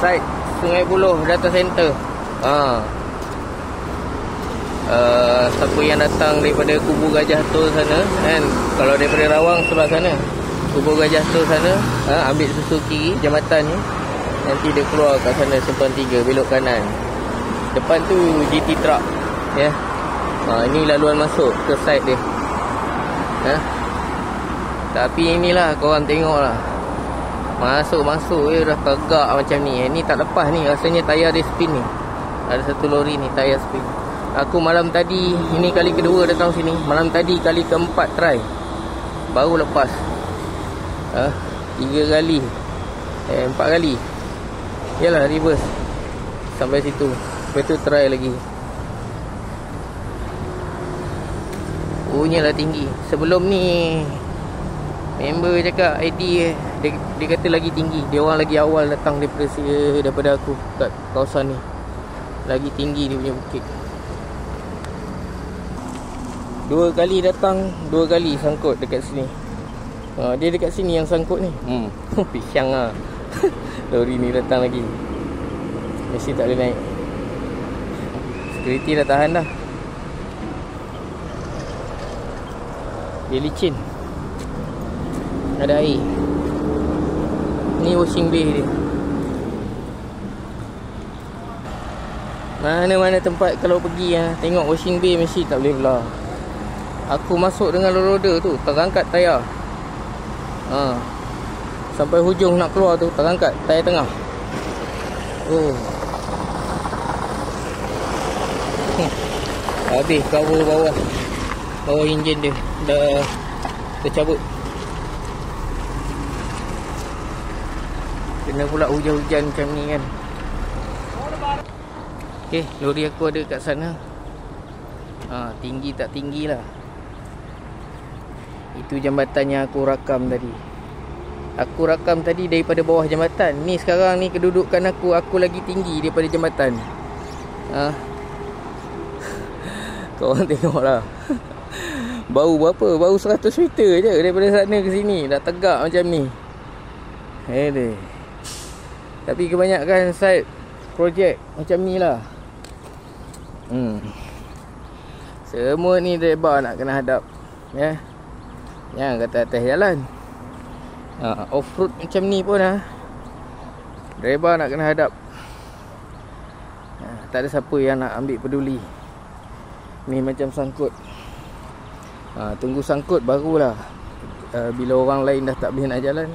side Sungai Buloh Data Center. Siapa yang datang daripada Kubur Gajah Tol sana kan, kalau daripada Rawang sebelah sana, Kubur Gajah Tol sana, ambil susu kiri jambatan ni, nanti dia keluar kat sana Simpang 3, belok kanan. Depan tu GT Truck ya. Ini laluan masuk ke side dia. Tapi inilah korang tengok lah, masuk dah tegak macam ni. Ni tak lepas ni, rasanya tayar dia spin ni. Ada satu lori ni tayar spin. Aku malam tadi, ini kali kedua datang sini. Malam tadi kali keempat try, baru lepas 3 kali 4 kali. Yalah reverse sampai situ, lepas tu try lagi. Bunyilah tinggi. Sebelum ni member cakap ID dia kata lagi tinggi. Dia orang lagi awal datang daripada aku kat kawasan ni. Lagi tinggi dia punya bukit. 2 kali datang, 2 kali sangkut dekat sini. Dia dekat sini yang sangkut ni. Pisang lah. Lori ni datang lagi, mesti tak boleh naik. Security dah tahan dah. Dia licin, ada air. Ni washing bay dia. Mana-mana tempat kalau pergi tengok washing bay mesti tak boleh belah. Aku masuk dengan roda tu, terangkat tayar. Sampai hujung nak keluar tu, terangkat tayar tengah. Habis cover bawah enjin dia dah tercabut. Kena pula hujan-hujan macam ni kan. Okay, lori aku ada kat sana. Tinggi tak tinggi lah. Itu jambatan yang aku rakam tadi. Aku rakam tadi daripada bawah jambatan. Ni sekarang ni kedudukan aku lagi tinggi daripada jambatan. Korang tengok lah. Bau berapa? Bau 100 meter je daripada sana ke sini. Dah tegak macam ni. Tapi kebanyakan site projek macam ni lah. Semua ni driver nak kena hadap ya. Jangan kata atas jalan. Off-road macam ni pun driver nak kena hadap. Tak ada siapa yang nak ambil peduli. Ni macam sangkut. Tunggu sangkut barulah bila orang lain dah tak boleh nak jalan,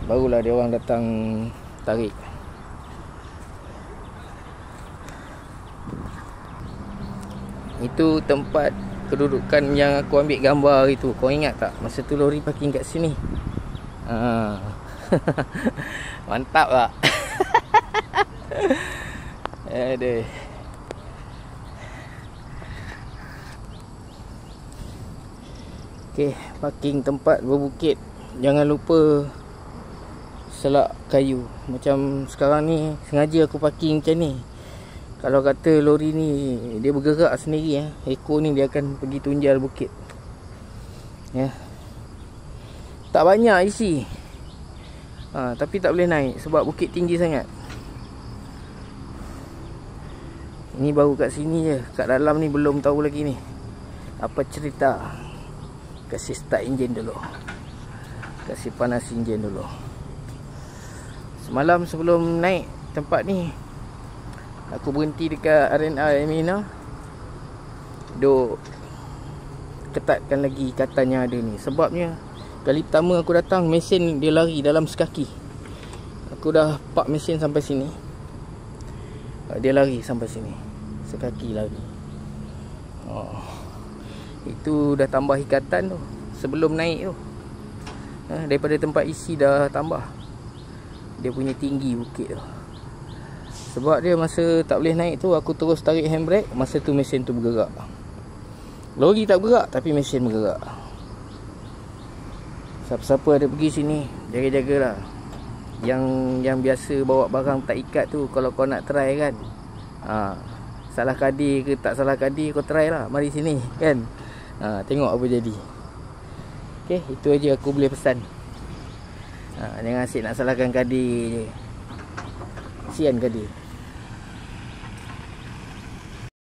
barulah dia orang datang tarik. Itu tempat kedudukan yang aku ambil gambar itu. Kau ingat tak masa tu lori parking kat sini? Mantap tak? Aduh. Okay, parking tempat berbukit. Jangan lupa selak kayu. Macam sekarang ni sengaja aku parking macam ni. Kalau kata lori ni dia bergerak sendiri ekor ni dia akan pergi tunjal bukit. Tak banyak isi. Tapi tak boleh naik sebab bukit tinggi sangat. Ini baru kat sini je. Kat dalam ni belum tahu lagi ni apa cerita. Kasih start enjin dulu. Kasih panas enjin dulu. Semalam sebelum naik tempat ni, aku berhenti dekat R&R Amina. Duk ketatkan lagi ikatan yang ada ni. Sebabnya kali pertama aku datang, mesin dia lari dalam sekaki. Aku dah park mesin sampai sini, dia lari sampai sini. Sekaki lari. Itu dah tambah ikatan tu sebelum naik tu. Daripada tempat isi dah tambah. Dia punya tinggi bukit tu. Sebab dia masa tak boleh naik tu, aku terus tarik handbrake. Masa tu mesin tu bergerak. Lori tak bergerak tapi mesin bergerak. Siapa-siapa ada pergi sini, jaga-jagalah. Yang biasa bawa barang tak ikat tu, kalau kau nak try kan, salah kadir ke tak salah kadir, kau try lah. Mari sini kan. Tengok apa jadi. Okay, itu aja aku boleh pesan. Jangan asyik nak salahkan kadir je. Kesian ke dia.